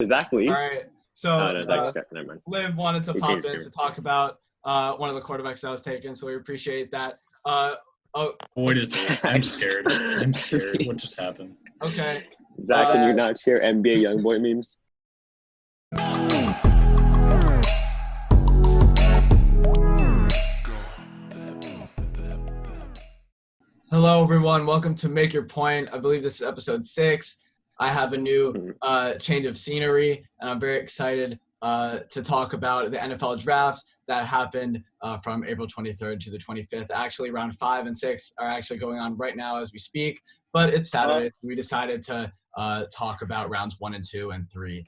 Exactly. All right. So never mind. Liv wanted to pop in to talk about one of the quarterbacks that was taken, so we appreciate that. What is this? I'm scared. What just happened? Okay. Zach, can you not share NBA YoungBoy memes? Hello, everyone. Welcome to Make Your Point. I believe this is episode 6. I have a new change of scenery, and I'm very excited to talk about the NFL draft that happened from April 23rd to the 25th. Actually, round 5 and 6 are actually going on right now as we speak, but it's Saturday. We decided to talk about rounds 1 and 2 and 3.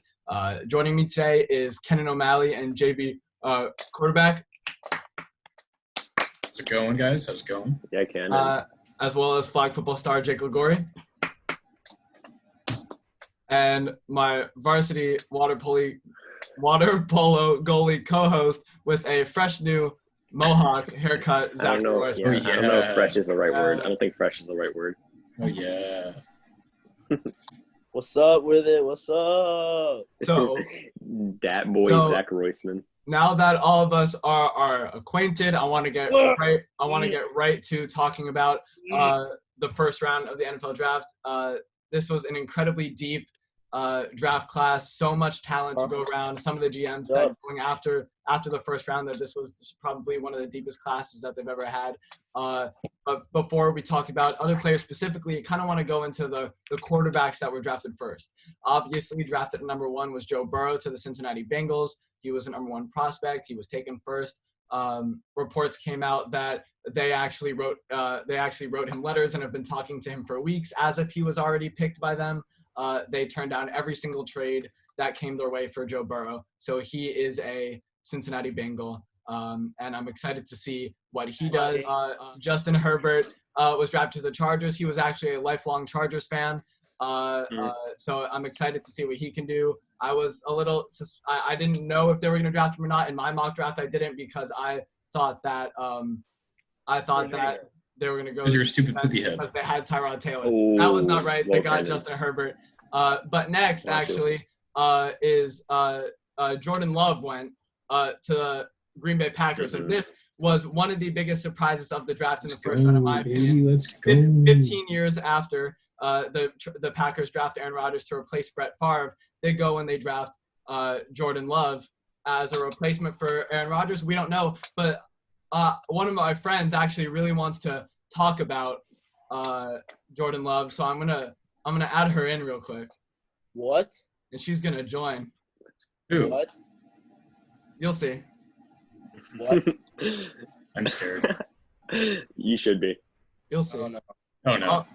Joining me today is Kennan O'Malley and JB quarterback. How's it going, guys? How's it going? Yeah, Kennan. As well as flag football star Jake Liguori. And my varsity water polo goalie co-host with a fresh new mohawk haircut, Zach Roisman. I don't know if fresh is the right word. I don't think fresh is the right word. Oh, yeah. What's up with it? What's up? So, that boy, Zach Roisman. Now that all of us are acquainted, I want to get right to talking about the first round of the NFL draft. This was an incredibly deep draft class, so much talent to go around. Some of the GMs said going after the first round that this was probably one of the deepest classes that they've ever had. But before we talk about other players specifically, I kind of want to go into the quarterbacks that were drafted first. Obviously, drafted at number 1 was Joe Burrow to the Cincinnati Bengals. He was a number 1 prospect. He was taken first. Reports came out that they actually wrote him letters and have been talking to him for weeks as if he was already picked by them. They turned down every single trade that came their way for Joe Burrow. So he is a Cincinnati Bengal. And I'm excited to see what he does. Justin Herbert was drafted to the Chargers. He was actually a lifelong Chargers fan. So I'm excited to see what he can do. I was a little – I didn't know if they were going to draft him or not. In my mock draft, I didn't because I thought that they were going to go – because you're a stupid poopy head. Because they had Tyrod Taylor. That was not right. They got Justin Herbert. But next, actually, is Jordan Love went to the Green Bay Packers. And this was one of the biggest surprises of the draft in the first round, in my opinion. Let's go. 15 years after the Packers draft Aaron Rodgers to replace Brett Favre, they go and they draft Jordan Love as a replacement for Aaron Rodgers. We don't know, but one of my friends actually really wants to talk about Jordan Love, so I'm gonna add her in real quick. What? And she's gonna join. Who? What? You'll see. What? I'm scared. You should be. You'll see. Oh, no. Oh, no.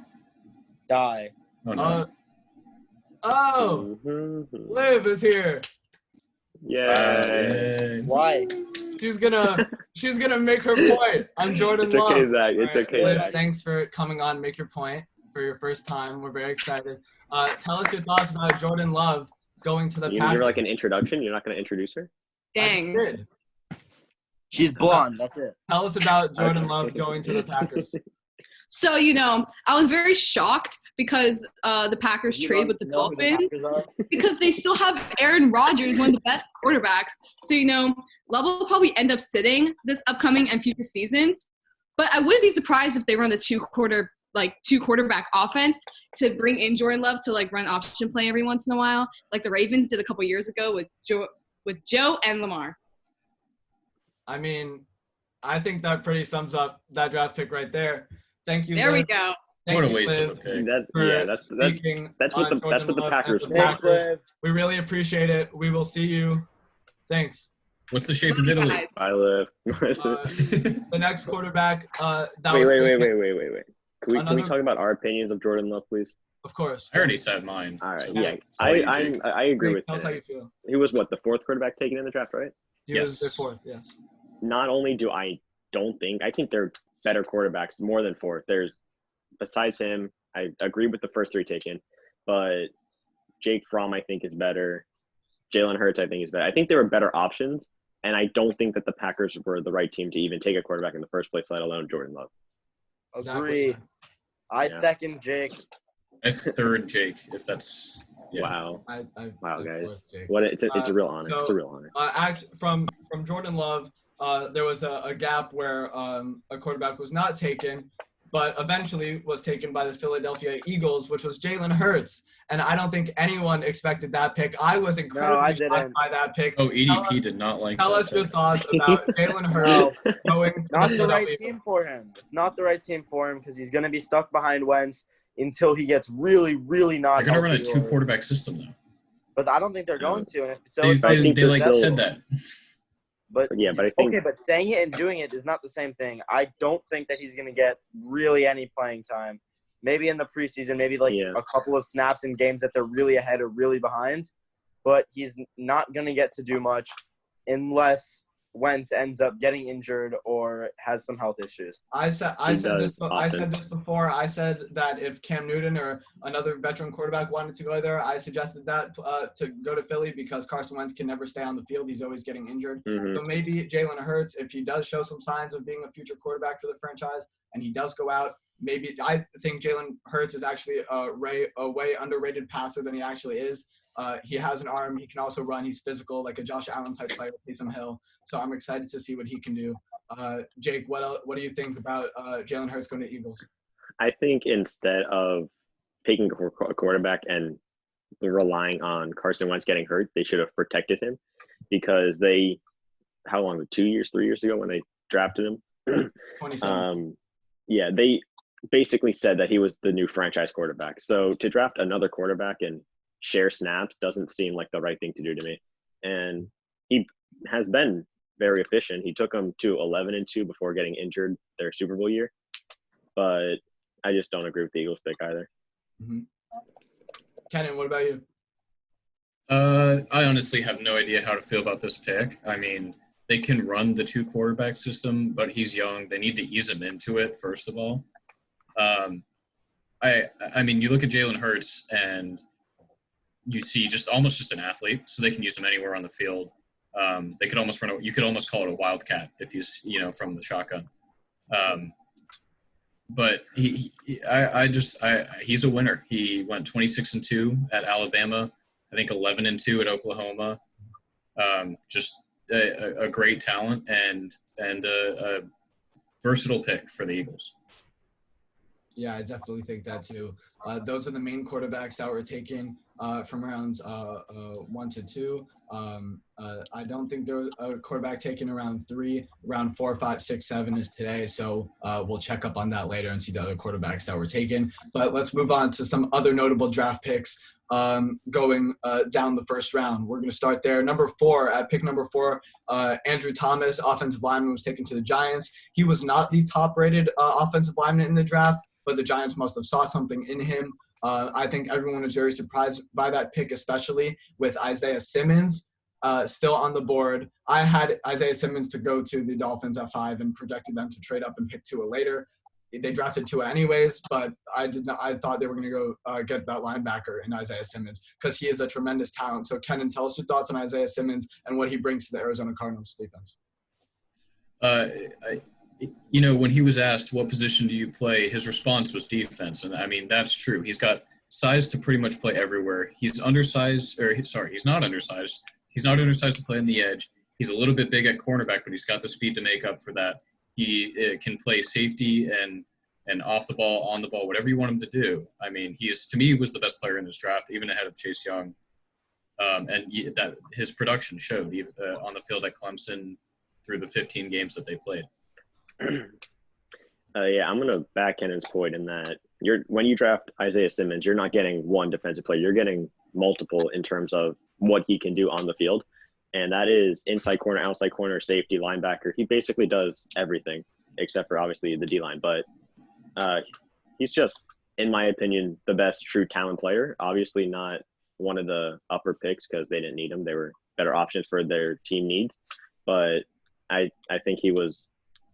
Die. Oh, no. Liv is here. Yeah. Why? She's gonna make her point. I'm Jordan Love. It's okay, Zach. It's okay, Liv, Zach. thanks for coming on. Make your point for your first time. We're very excited. Tell us your thoughts about Jordan Love going to the You Packers. give her like an introduction. You're not going to introduce her. Dang. I did. She's blonde. That's it. Tell us about Jordan Love going to the Packers. So, I was very shocked because the Packers trade with the Dolphins because they still have Aaron Rodgers, one of the best quarterbacks. So, Love will probably end up sitting this upcoming and future seasons. But I wouldn't be surprised if they run the two quarterback offense to bring in Jordan Love to run option play every once in a while, like the Ravens did a couple years ago with Joe and Lamar. I mean, I think that pretty sums up that draft pick right there. Thank you. There Liv. we go. Thank What a you, waste Liv, of a pick. That's what the Packers want. Packers. We really appreciate it. We will see you. Thanks. What's the shape of Italy? Guys. I live. The next quarterback. Wait. Can we talk about our opinions of Jordan Love, please? Of course. I already said mine. All right. So- Yeah. so you I agree with Tell us how you that. feel. He was the 4th quarterback taken in the draft, right? He was the Yes. 4th, yes. Not only do I think they're better quarterbacks, more than 4th. There's besides him, I agree with the first 3 taken, but Jake Fromm I think is better. Jalen Hurts I think is better. I think they were better options, and I don't think that the Packers were the right team to even take a quarterback in the first place, let alone Jordan Love. Agreed. I second Jake. That's third Jake, if that's Yeah. Wow. Wow, of guys. course, Jake. It's a real honor. It's a real honor. From Jordan Love, there was a gap where a quarterback was not taken, but eventually was taken by the Philadelphia Eagles, which was Jalen Hurts. And I don't think anyone expected that pick. I was incredibly shocked by that pick. Oh, EDP did not like Tell that us your pick. thoughts about Jalen Hurts going to Not the the right Philadelphia team for him. It's not the right team for him because he's going to be stuck behind Wentz until he gets really, really not They're going to run a healthy two-quarterback system, though. But I don't think they're going to. And if so, They still said that. But yeah, but I think but saying it and doing it is not the same thing. I don't think that he's going to get really any playing time. Maybe in the preseason, maybe a couple of snaps in games that they're really ahead or really behind. But he's not going to get to do much unless Wentz ends up getting injured or has some health issues. I said this before. I said that if Cam Newton or another veteran quarterback wanted to go there, I suggested that to go to Philly because Carson Wentz can never stay on the field. He's always getting injured. Mm-hmm. So maybe Jalen Hurts, if he does show some signs of being a future quarterback for the franchise and he does go out, maybe I think Jalen Hurts is actually a way underrated passer than he actually is. He has an arm. He can also run. He's physical, like a Josh Allen type player with Taysom Hill. So I'm excited to see what he can do. Jake, what do you think about Jalen Hurts going to Eagles? I think instead of taking a quarterback and relying on Carson Wentz getting hurt, they should have protected him because how long? 2 years, 3 years ago when they drafted him? 27. Yeah, they basically said that he was the new franchise quarterback. So to draft another quarterback and share snaps doesn't seem like the right thing to do to me. And he has been very efficient. He took them to 11-2 before getting injured their Super Bowl year. But I just don't agree with the Eagles pick either. Mm-hmm. Kennan, what about you? I honestly have no idea how to feel about this pick. I mean, they can run the two quarterback system, but he's young. They need to ease him into it, first of all. I mean, you look at Jalen Hurts and you see almost just an athlete, so they can use him anywhere on the field. They could almost you could almost call it a wildcat if he's, from the shotgun. But he's a winner. He went 26-2 at Alabama. I think 11-2 at Oklahoma. Just a great talent and a versatile pick for the Eagles. Yeah, I definitely think that too. Those are the main quarterbacks that were taken from rounds 1 to 2. I don't think there was a quarterback taken around 3. Round 4, 5, 6, 7 is today. So we'll check up on that later and see the other quarterbacks that were taken. But let's move on to some other notable draft picks going down the first round. We're going to start there. Pick number 4, Andrew Thomas, offensive lineman, was taken to the Giants. He was not the top-rated offensive lineman in the draft, but the Giants must have saw something in him. I think everyone was very surprised by that pick, especially with Isaiah Simmons still on the board. I had Isaiah Simmons to go to the Dolphins at 5 and projected them to trade up and pick Tua later. They drafted Tua anyways, but I thought they were going to go get that linebacker in Isaiah Simmons because he is a tremendous talent. So, Kennan, tell us your thoughts on Isaiah Simmons and what he brings to the Arizona Cardinals defense. When he was asked what position do you play, his response was defense. And I mean, that's true. He's got size to pretty much play everywhere. He's not undersized. He's not undersized to play on the edge. He's a little bit big at cornerback, but he's got the speed to make up for that. He can play safety and off the ball, on the ball, whatever you want him to do. I mean, to me, was the best player in this draft, even ahead of Chase Young. That his production showed on the field at Clemson through the 15 games that they played. I'm going to back Kennan's point in that when you draft Isaiah Simmons, you're not getting one defensive player. You're getting multiple in terms of what he can do on the field. And that is inside corner, outside corner, safety, linebacker. He basically does everything except for obviously the D-line. But he's just, in my opinion, the best true talent player. Obviously not one of the upper picks because they didn't need him. They were better options for their team needs. But I think he was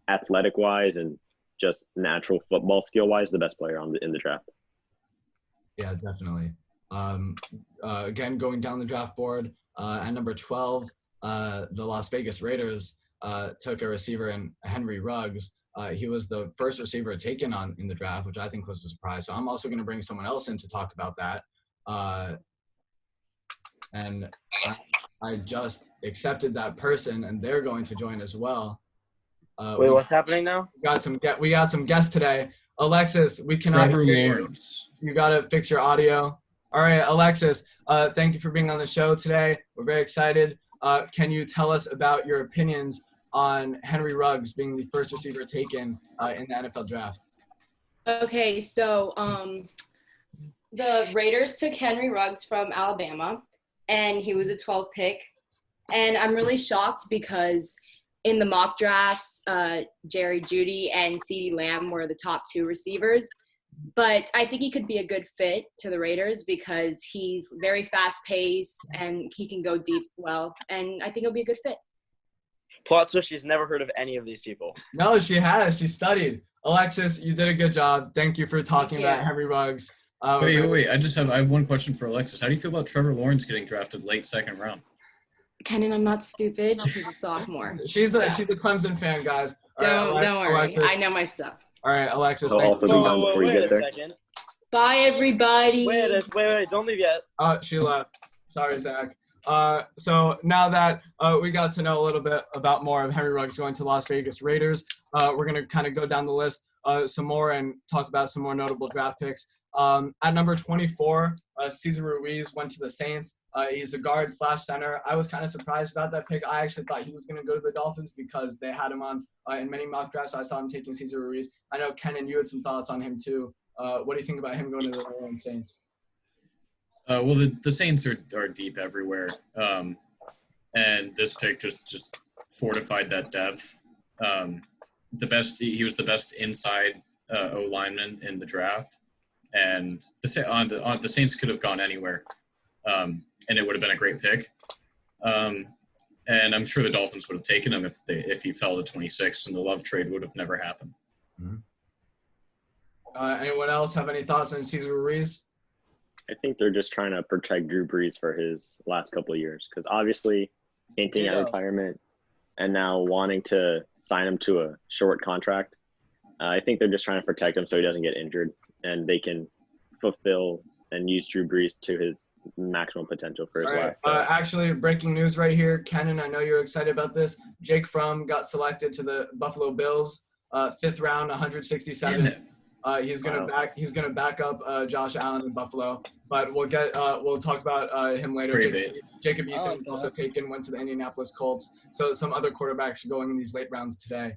athletic-wise and just natural football skill-wise the best player in the draft. Yeah, definitely. Again, going down the draft board, at number 12, the Las Vegas Raiders took a receiver in Henry Ruggs. He was the first receiver taken in the draft, which I think was a surprise. So I'm also going to bring someone else in to talk about that. and I just accepted that person, and they're going to join as well. Wait, what's happening now? We got some guests today. Alexis, we cannot Trevor hear Lawrence. You gotta fix your audio. All right, Alexis, thank you for being on the show today. We're very excited. Can you tell us about your opinions on Henry Ruggs being the first receiver taken in the NFL draft? Okay, so the Raiders took Henry Ruggs from Alabama, and he was a 12th pick. And I'm really shocked because in the mock drafts, Jerry Jeudy and CeeDee Lamb were the top 2 receivers. But I think he could be a good fit to the Raiders because he's very fast-paced and he can go deep well. And I think he'll be a good fit. Plot twist, she's never heard of any of these people. No, she has. She studied. Alexis, you did a good job. Thank you for talking about Henry Ruggs. Wait. I have one question for Alexis. How do you feel about Trevor Lawrence getting drafted late second round? Kennan, I'm not stupid. He's a sophomore. She's a Clemson fan, guys. Don't worry. Alexis. I know my stuff. All right, Alexis. I'll also be done before you get there. Second. Bye, everybody. Wait, don't leave yet. She left. Sorry, Zach. So now that we got to know a little bit about more of Henry Ruggs going to Las Vegas Raiders, we're going to kind of go down the list some more and talk about some more notable draft picks. At number 24, Cesar Ruiz went to the Saints. He's a guard / center. I was kind of surprised about that pick. I actually thought he was going to go to the Dolphins because they had him on in many mock drafts. I saw him taking Cesar Ruiz. I know, Kennan, you had some thoughts on him too. What do you think about him going to the New Orleans Saints? Well, the Saints are deep everywhere, and this pick just fortified that depth. He was the best inside O lineman in the draft, and the Saints could have gone anywhere, and it would have been a great pick. And I'm sure the Dolphins would have taken him if he fell to 26, and the Love trade would have never happened. Mm-hmm. Anyone else have any thoughts on Cesar Ruiz? I think they're just trying to protect Drew Brees for his last couple of years because obviously hinting at retirement and now wanting to sign him to a short contract. I think they're just trying to protect him so he doesn't get injured and they can fulfill and use Drew Brees to his maximum potential for his last. Actually, breaking news right here. Kennan, I know you're excited about this. Jake Fromm got selected to the Buffalo Bills, 5th round, 167. He's gonna back up Josh Allen in Buffalo, but we'll talk about him later. Jacob Eason was also taken, went to the Indianapolis Colts. So some other quarterbacks going in these late rounds today.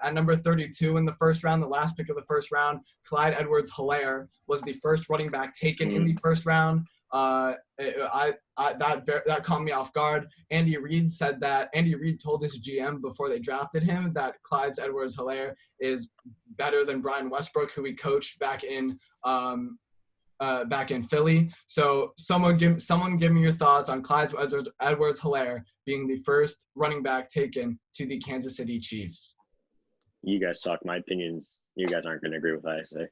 At number 32 in the first round, the last pick of the first round, Clyde Edwards-Helaire was the first running back taken in the first round. That caught me off guard. Andy Reid told his GM before they drafted him that Clyde Edwards-Helaire is better than Brian Westbrook, who he coached back in Philly. So someone give me your thoughts on Clyde Edwards-Helaire being the first running back taken to the Kansas City Chiefs. You guys talk. My opinions. You guys aren't going to agree with what I say.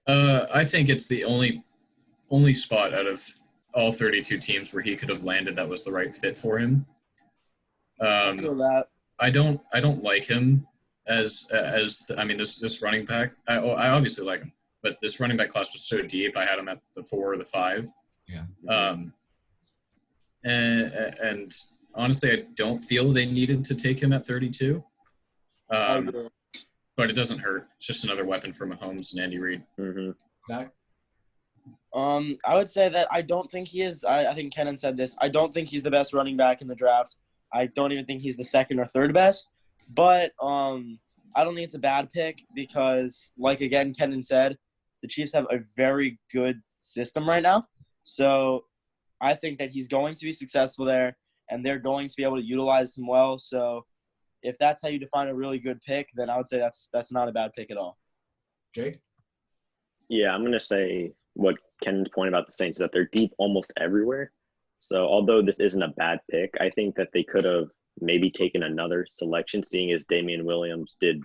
I think it's the only spot out of all 32 teams where he could have landed that was the right fit for him. I don't like him as this running back. I obviously like him, but this running back class was so deep. I had him at the 4 or the 5. Yeah. And honestly, I don't feel they needed to take him at 32. But it doesn't hurt. It's just another weapon for Mahomes and Andy Reid. Mm-hmm. Zach? I would say that I don't think he is. I think Kennan said this. I don't think he's the best running back in the draft. I don't even think he's the second or third best. But I don't think it's a bad pick because, like, again, Kennan said, the Chiefs have a very good system right now. So I think that he's going to be successful there, and they're going to be able to utilize him well. So if that's how you define a really good pick, then I would say that's not a bad pick at all. Jake? Yeah, I'm going to say what Kennan's point about the Saints is that they're deep almost everywhere. So although this isn't a bad pick, I think that they could have maybe taken another selection, seeing as Damian Williams did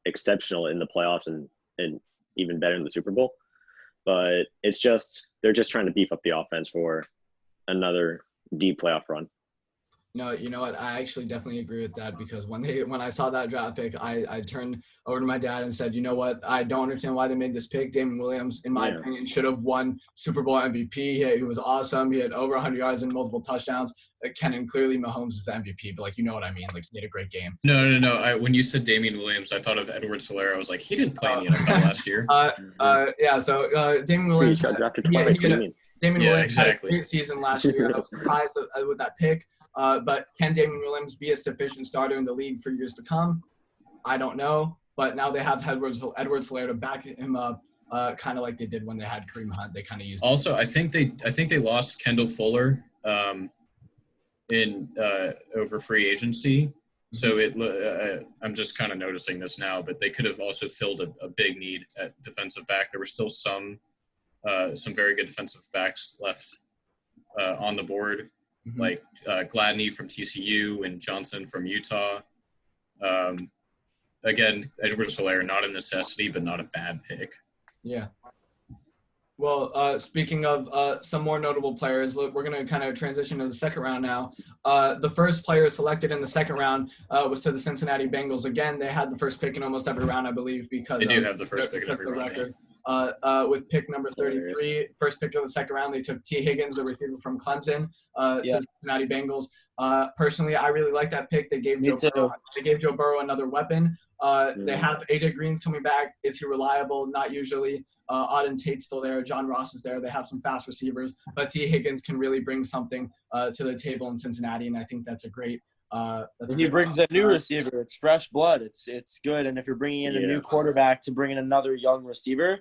exceptional in the playoffs and even better in the Super Bowl. But it's just they're just trying to beef up the offense for another deep playoff run. You know what? I actually definitely agree with that because when I saw that draft pick, I turned over to my dad and said, you know what? I don't understand why they made this pick. Damon Williams, in my opinion, should have won Super Bowl MVP. He was awesome. He had over 100 yards and multiple touchdowns. Kennan, clearly Mahomes is the MVP, but you know what I mean? He had a great game. No. When you said Damian Williams, I thought of Edward Solaire. I was like, he didn't play in the NFL last year. So Damian Williams got drafted twice. What do you mean? Damon Williams had a great season last year. I was surprised with that pick. But can Damon Williams be a sufficient starter in the league for years to come? I don't know. But now they have Edward Solaire to back him up, kind of like they did when they had Kareem Hunt. They kind of used. Also, I think they lost Kendall Fuller in over free agency. So I'm just kind of noticing this now, but they could have also filled a big need at defensive back. There were still some very good defensive backs left on the board. Like Gladney from TCU and Johnson from Utah. Again, Edward Solaire, not a necessity, but not a bad pick. Yeah. Well, speaking of some more notable players, look, we're going to kind of transition to the second round now. The first player selected in the second round was to the Cincinnati Bengals. Again, they had the first pick in almost every round, I believe, because they do have the first pick in every round. Record. With pick number 33, first pick of the second round, they took T. Higgins, the receiver from Clemson, to the Cincinnati Bengals. Personally, I really like that pick. They gave Joe Burrow another weapon. They have AJ Green's coming back. Is he reliable? Not usually. Auden Tate's still there. John Ross is there. They have some fast receivers, but T. Higgins can really bring something to the table in Cincinnati, and I think that's a great. He brings a new receiver. It's fresh blood. It's good. And if you're bringing in a new quarterback to bring in another young receiver,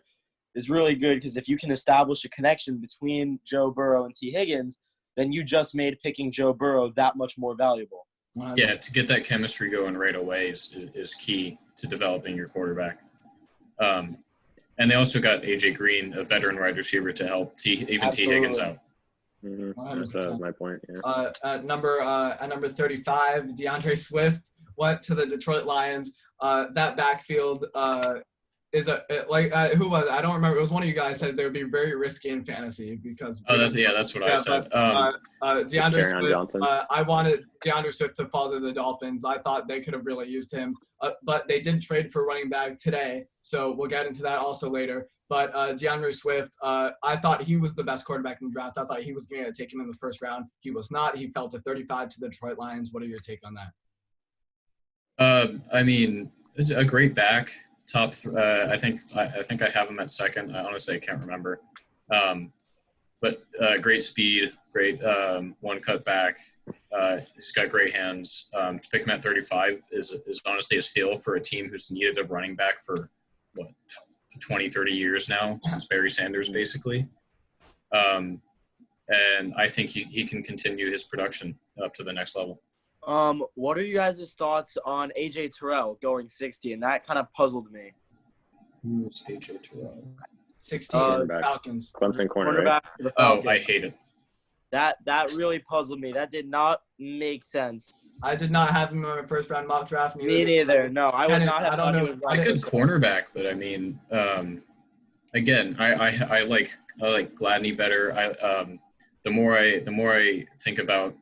is really good because if you can establish a connection between Joe Burrow and T. Higgins, then you just made picking Joe Burrow that much more valuable. Yeah, to get that chemistry going right away is key to developing your quarterback. And they also got AJ Green, a veteran wide receiver, to help T. Higgins out. That's my point. Yeah. At number 35, DeAndre Swift went to the Detroit Lions. That backfield who was it? I don't remember. It was one of you guys said they would be very risky in fantasy because. That's what I said. DeAndre Swift. I wanted DeAndre Swift to fall to the Dolphins. I thought they could have really used him, but they didn't trade for running back today, so we'll get into that also later. But DeAndre Swift, I thought he was the best quarterback in the draft. I thought he was going to get taken in the first round. He was not. He fell to 35 to the Detroit Lions. What are your take on that? I mean, it's a great back. Top, I think I have him at second. I honestly can't remember. But great speed, great one cut back. He's got great hands. To pick him at 35 is honestly a steal for a team who's needed a running back for 20, 30 years now, since Barry Sanders basically. And I think he can continue his production up to the next level. What are you guys' thoughts on AJ Terrell going 60? And that kind of puzzled me. Who's AJ Terrell? 16 Falcons. Clemson corner, right? Oh, I hate it. That really puzzled me. That did not make sense. I did not have him in my first round mock draft. Me neither. No, I would not have thought he was a good cornerback, but I mean, again, I like Gladney better. The more I think about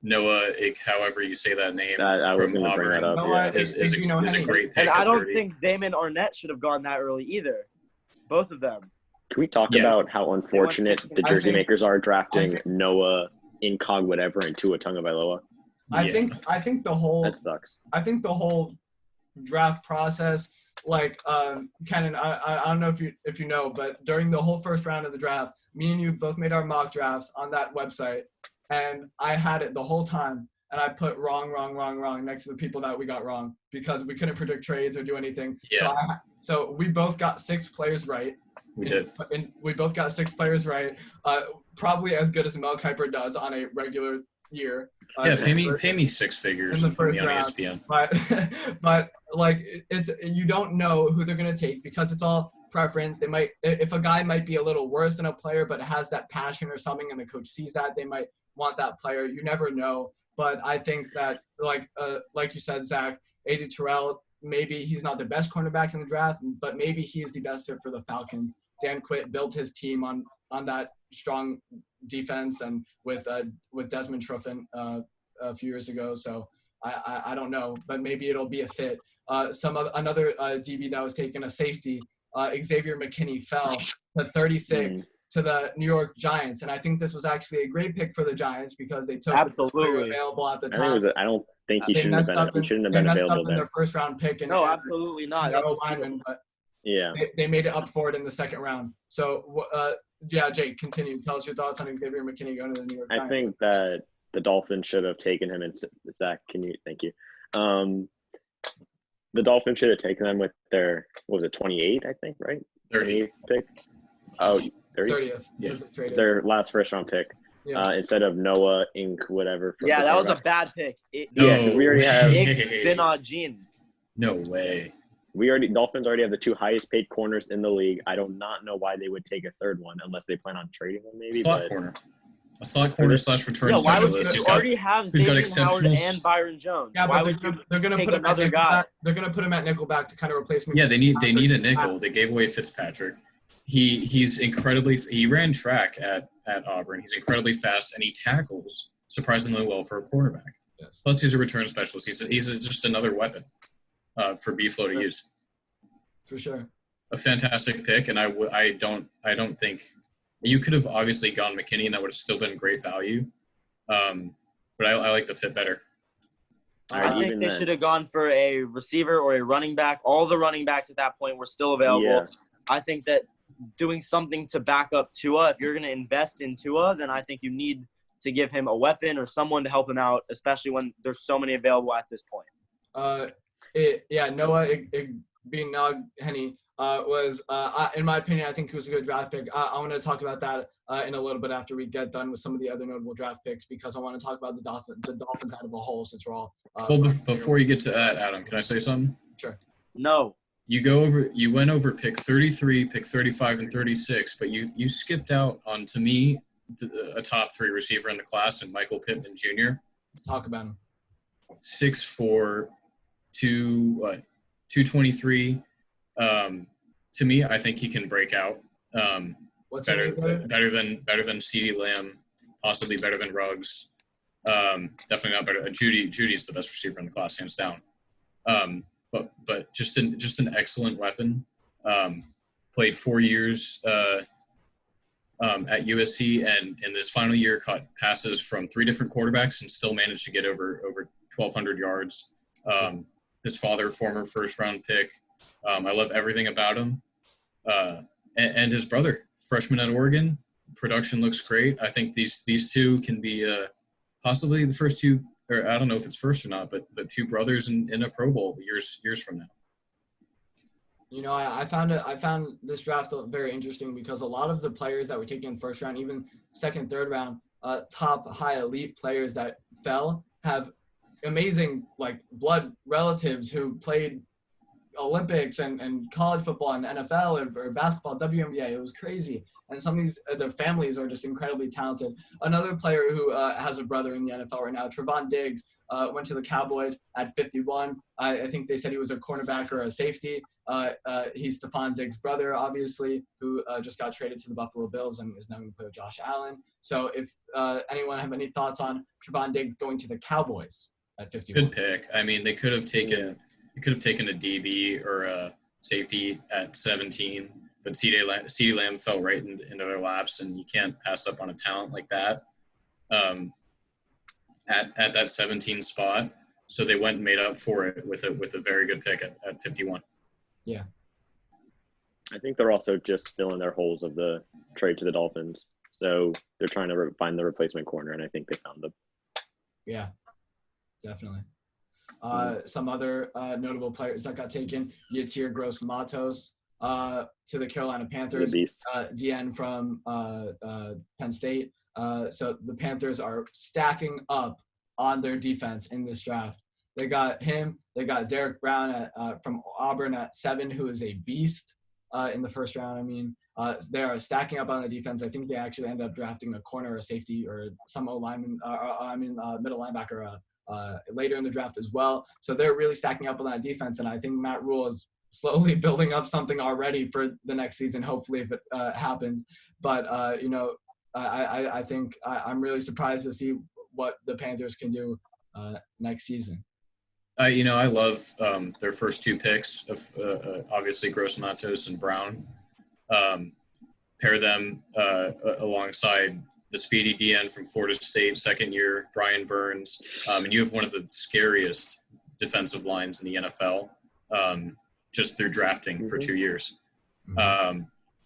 Noah, however you say that name, from Auburn, is a great pick. And I don't think Zaman Arnett should have gone that early either. Both of them. Can we talk about how unfortunate the jersey makers are drafting Noah, Incog, whatever, and Tua Tagovailoa? I think the whole that sucks. I think the whole draft process, Kennan, I don't know if you know, but during the whole first round of the draft, me and you both made our mock drafts on that website, and I had it the whole time, and I put wrong next to the people that we got wrong because we couldn't predict trades or do anything. Yeah. So we both got 6 players right. We did. And we both got 6 players right. Probably as good as Mel Kiper does on a regular year. Pay me 6 figures in the first on round. ESPN. But it's you don't know who they're gonna take because it's all preference. They might, if a guy might be a little worse than a player but has that passion or something, and the coach sees that, they might want that player. You never know. But I think that like you said, Zach, AJ Terrell, maybe he's not the best cornerback in the draft, but maybe he is the best fit for the Falcons. Dan Quitt built his team on on that strong defense and with Desmond Truffin a few years ago. So I don't know, but maybe it'll be a fit. Another DB that was taken, a safety, Xavier McKinney, fell to 36 to the New York Giants, and I think this was actually a great pick for the Giants because they took the player available at the time. I don't think he shouldn't have been available in their first round pick. No, absolutely not. But they made it up for it in the second round. So Jake, continue. Tell us your thoughts on Xavier McKinney going to the New York Giants. I think that the Dolphins should have taken him. And Zach, thank you. The Dolphins should have taken them with their, 28, I think, right? 30th pick. Oh, 30th. Yeah. Their last first-round pick. Yeah. Instead of Noah Inc. whatever. Yeah, that was a bad pick. We already have Binajin. No way. Dolphins already have the 2 highest paid corners in the league. I do not know why they would take a third one unless they plan on trading them maybe. A slot corner / return specialist. Why would you already have Xavier Howard and Byron Jones? Yeah, why but would they're going to put another guy? They're going to put him at nickelback to kind of replace me. Yeah, they need a nickel. They gave away Fitzpatrick. He ran track at Auburn. He's incredibly fast, and he tackles surprisingly well for a quarterback. Yes. Plus, he's a return specialist. He's just another weapon for B-Flow to use. For sure. A fantastic pick, and I don't think you could have obviously gone McKinney, and that would have still been great value. But I like the fit better. I think they should have gone for a receiver or a running back. All the running backs at that point were still available. Yeah. I think that doing something to back up Tua, if you're going to invest in Tua, then I think you need to give him a weapon or someone to help him out, especially when there's so many available at this point. Noah Igbinoghene was, in my opinion, I think he was a good draft pick. I want to talk about that in a little bit after we get done with some of the other notable draft picks because I want to talk about the Dolphins out of a whole since we're all. Before you get to that, Adam, can I say something? Sure. No. You went over pick 33, pick 35, and 36, but you skipped out on, to me, a top 3 receiver in the class, and Michael Pittman Jr. Talk about him. 6'4", 223. To me, I think he can break out. Better than CeeDee Lamb, possibly better than Ruggs. Definitely not better. Judy's the best receiver in the class, hands down. But just an excellent weapon. Played 4 years at USC, and in this final year caught passes from 3 different quarterbacks and still managed to get over 1,200 yards. His father, former first-round pick. I love everything about him. And his brother, freshman at Oregon, production looks great. I think these two can be possibly the first 2, or I don't know if it's first or not, but 2 brothers in a Pro Bowl years from now. You know, I found this draft very interesting because a lot of the players that were taken in the first round, even second, third round, top high elite players that fell have amazing blood relatives who played Olympics and college football and NFL or basketball, WNBA. It was crazy. And some of these, their families are just incredibly talented. Another player who has a brother in the NFL right now, Trevon Diggs, went to the Cowboys at 51. I think they said he was a cornerback or a safety. He's Stephon Diggs' brother, obviously, who just got traded to the Buffalo Bills and is now going to play with Josh Allen. So if anyone have any thoughts on Trevon Diggs going to the Cowboys at 51? Good pick. I mean, they could have taken a DB or a safety at 17, but CeeDee Lamb fell right into their laps, and you can't pass up on a talent like that at that 17 spot. So they went and made up for it with a very good pick at 51. Yeah. I think they're also just filling their holes of the trade to the Dolphins. So they're trying to find the replacement corner, and I think they found them. Yeah, definitely. Some other notable players that got taken: Yetur Gross-Matos to the Carolina Panthers, DN from Penn State. So the Panthers are stacking up on their defense in this draft. They got him. They got Derek Brown from Auburn at 7, who is a beast in the first round. I mean, they are stacking up on the defense. I think they actually ended up drafting a corner, a safety, or some lineman. Middle linebacker later in the draft as well. So they're really stacking up on that defense, and I think Matt Rule is slowly building up something already for the next season, hopefully, if it happens. But, I think I'm really surprised to see what the Panthers can do next season. I love their first two picks of obviously Gross Matos and Brown. Pair them alongside the speedy DN from Florida State, second year, Brian Burns. And you have one of the scariest defensive lines in the NFL just through drafting for 2 years.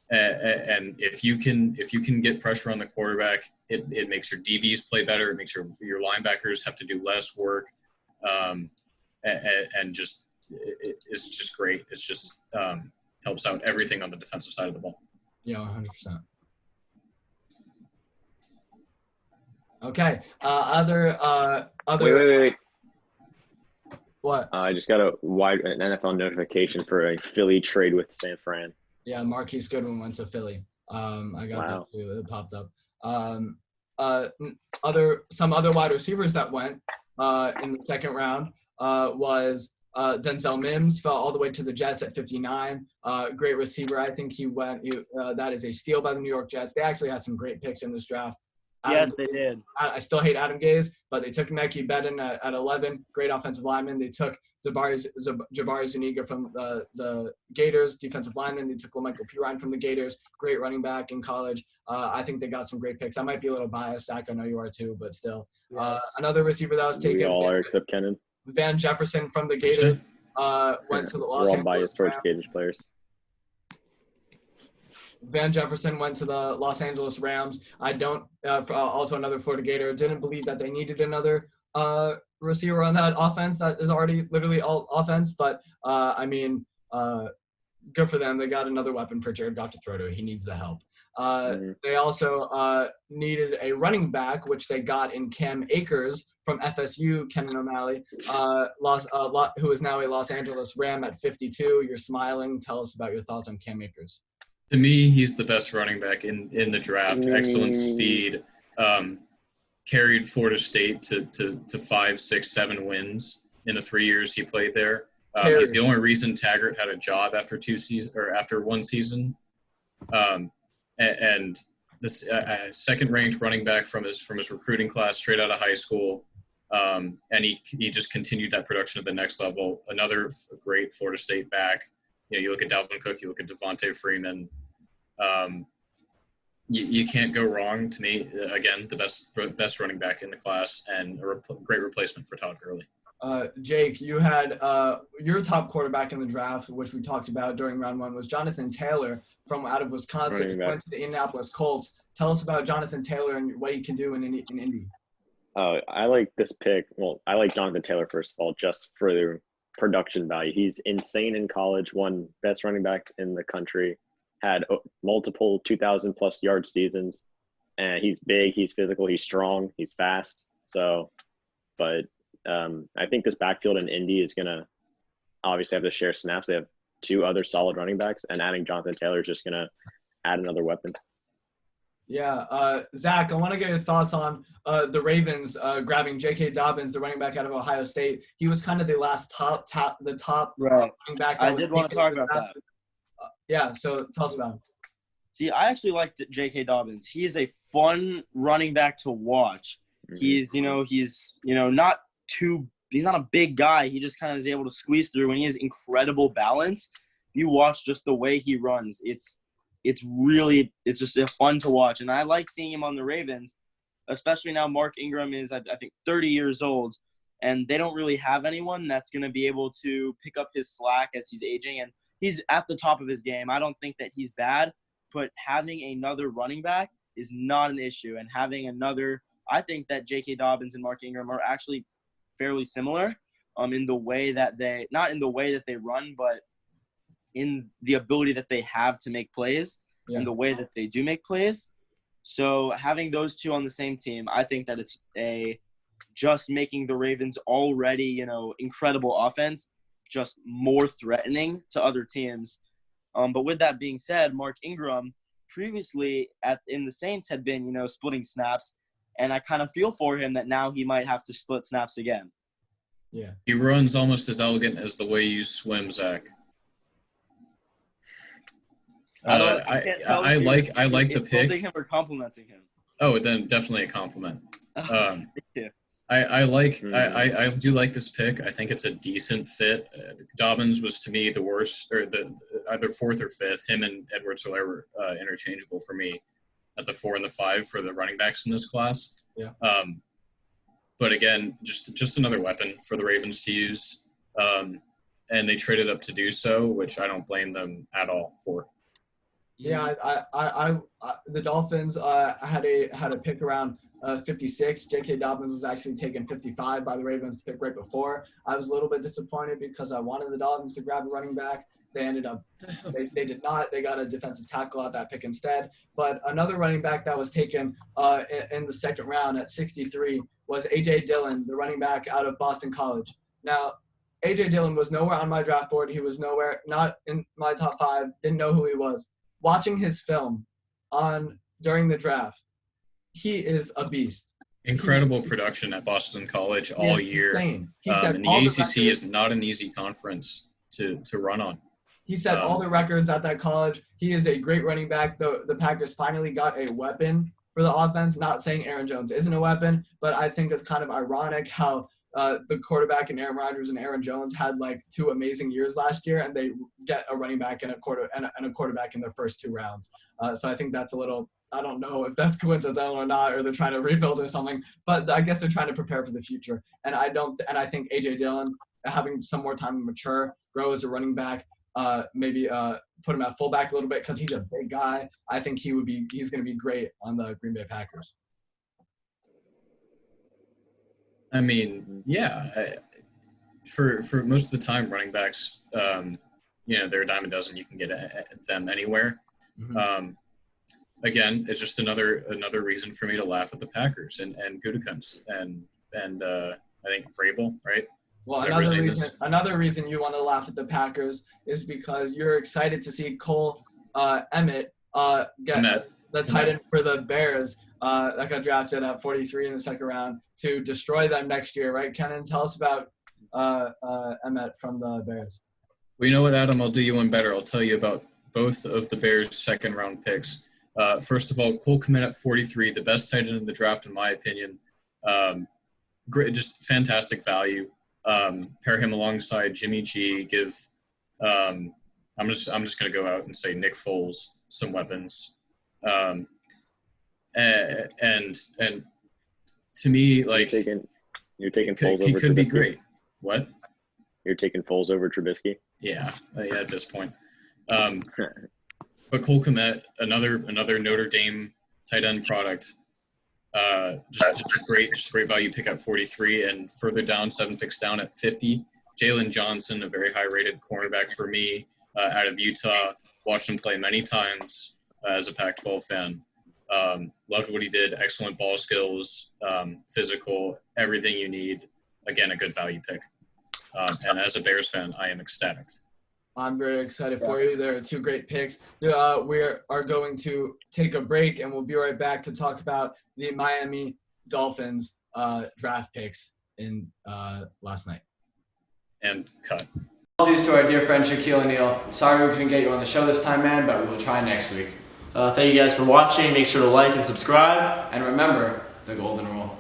And if you can get pressure on the quarterback, it makes your DBs play better. It makes your linebackers have to do less work. And just it's just great. It's just helps out everything on the defensive side of the ball. Yeah, 100%. Okay. Wait. What? I just got an NFL notification for a Philly trade with San Fran. Yeah, Marquise Goodwin went to Philly. I got that too. It popped up. Some other wide receivers that went in the second round was Denzel Mims fell all the way to the Jets at 59. Great receiver. I think he went. That is a steal by the New York Jets. They actually had some great picks in this draft. Yes, they did. I still hate Adam Gase, but they took Mekhi Bedin at 11, great offensive lineman. They took Jabari Zuniga from the Gators, defensive lineman. They took LaMichael Pirine from the Gators, great running back in college. I think they got some great picks. I might be a little biased, Zach. I know you are too, but still. Yes. Another receiver that was taken. We all are except Kennan. Van Jefferson from the Gators went to the Los Angeles. We're all biased towards Gators players. Van Jefferson went to the Los Angeles Rams. I don't also another Florida Gator. Didn't believe that they needed another receiver on that offense that is already literally all offense. But, good for them. They got another weapon for Jared Goff to throw to. He needs the help. They also needed a running back, which they got in Cam Akers from FSU, Kennan O'Malley, who is now a Los Angeles Ram at 52. You're smiling. Tell us about your thoughts on Cam Akers. To me, he's the best running back in the draft. Excellent speed. Carried Florida State to 5, 6, 7 wins in the 3 years he played there. He's the only reason Taggart had a job after after one season. And this second-ranked running back from his recruiting class, straight out of high school. And he just continued that production at the next level. Another great Florida State back. You look at Dalvin Cook, you look at Devontae Freeman. You can't go wrong. To me, again, the best running back in the class and a great replacement for Todd Gurley. Jake, you had your top quarterback in the draft, which we talked about during round 1, was Jonathan Taylor from out of Wisconsin. He went to the Indianapolis Colts. Tell us about Jonathan Taylor and what he can do in Indy. I like this pick. Well, I like Jonathan Taylor, first of all, just for the production value. He's insane in college, won best running back in the country, had multiple 2,000-plus yard seasons, and he's big, he's physical, he's strong, he's fast. So, but I think this backfield in Indy is going to obviously have to share snaps. They have 2 other solid running backs, and adding Jonathan Taylor is just going to add another weapon. Yeah. Zach, I want to get your thoughts on the Ravens grabbing J.K. Dobbins, the running back out of Ohio State. He was kind of the last top right. running back. I did want to talk about that. Yeah, so tell us about him. See, I actually liked J.K. Dobbins. He is a fun running back to watch. He's not he's not a big guy. He just kind of is able to squeeze through, and he has incredible balance. You watch just the way he runs. It's just fun to watch. And I like seeing him on the Ravens, especially now Mark Ingram is, I think, 30 years old, and they don't really have anyone that's going to be able to pick up his slack as he's aging. And he's at the top of his game. I don't think that he's bad, but having another running back is not an issue. And I think that J.K. Dobbins and Mark Ingram are actually fairly similar in the way that not in the way that they run, but in the ability that they have to make plays and the way that they do make plays. So having those two on the same team, I think that it's just making the Ravens already, incredible offense, just more threatening to other teams. But with that being said, Mark Ingram previously in the Saints had been, splitting snaps, and I kind of feel for him that now he might have to split snaps again. Yeah. He runs almost as elegant as the way you swim, Zach. I like the pick. Him or complimenting him. Oh, then definitely a compliment. Thank you. I do like this pick. I think it's a decent fit. Dobbins was to me the worst, or the either fourth or fifth. Him and Edwards-Helaire were interchangeable for me at the 4 and the 5 for the running backs in this class. Yeah. But again, just another weapon for the Ravens to use, and they traded up to do so, which I don't blame them at all for. Yeah, I the Dolphins had a pick around 56. J.K. Dobbins was actually taken 55 by the Ravens pick right before. I was a little bit disappointed because I wanted the Dolphins to grab a running back. They ended up they did not. They got a defensive tackle at that pick instead. But another running back that was taken in the second round at 63 was A.J. Dillon, the running back out of Boston College. Now, A.J. Dillon was nowhere on my draft board. He was nowhere, not in my top 5. Didn't know who he was. Watching his film during the draft, he is a beast. Incredible production at Boston College all year. Insane. And the ACC is not an easy conference to run on. He set all the records at that college. He is a great running back. The Packers finally got a weapon for the offense. Not saying Aaron Jones isn't a weapon, but I think it's kind of ironic how the quarterback and Aaron Rodgers and Aaron Jones had like 2 amazing years last year, and they get a running back and a quarterback in their first 2 rounds. So I think that's a little, I don't know if that's coincidental or not, or they're trying to rebuild or something, but I guess they're trying to prepare for the future. And I think A.J. Dillon, having some more time to mature, grow as a running back, maybe put him at fullback a little bit because he's a big guy. I think he's going to be great on the Green Bay Packers. I mean, yeah, for most of the time, running backs, they're a dime a dozen. You can get them anywhere. Mm-hmm. Again, it's just another reason for me to laugh at the Packers and Gutekunst and I think Vrabel, right? Well, another reason you want to laugh at the Packers is because you're excited to see Cole Emmett get the tight end for the Bears that got drafted at 43 in the second round to destroy them next year, right? Kennan, tell us about Emmett from the Bears. Well, you know what, Adam? I'll do you one better. I'll tell you about both of the Bears' second-round picks. First of all, Cole Kmet at 43, the best tight end in the draft, in my opinion. Great, just fantastic value. Pair him alongside Jimmy G. Give I'm just going to go out and say Nick Foles some weapons. And to me, like you're taking Foles over Trubisky. He could be great. What? You're taking Foles over Trubisky? Yeah, at this point. But Cole Kmet, another Notre Dame tight end product. Just a great value pick at 43, and further down, 7 picks down at 50. Jalen Johnson, a very high-rated cornerback for me, out of Utah. Watched him play many times as a Pac-12 fan. Loved what he did. Excellent ball skills, physical, everything you need. Again, a good value pick. And as a Bears fan, I am ecstatic. I'm very excited for you. There are 2 great picks. We are going to take a break, and we'll be right back to talk about the Miami Dolphins draft picks in last night. And cut. Apologies to our dear friend Shaquille O'Neal. Sorry we couldn't get you on the show this time, man, but we will try next week. Thank you guys for watching. Make sure to like and subscribe. And remember the golden rule.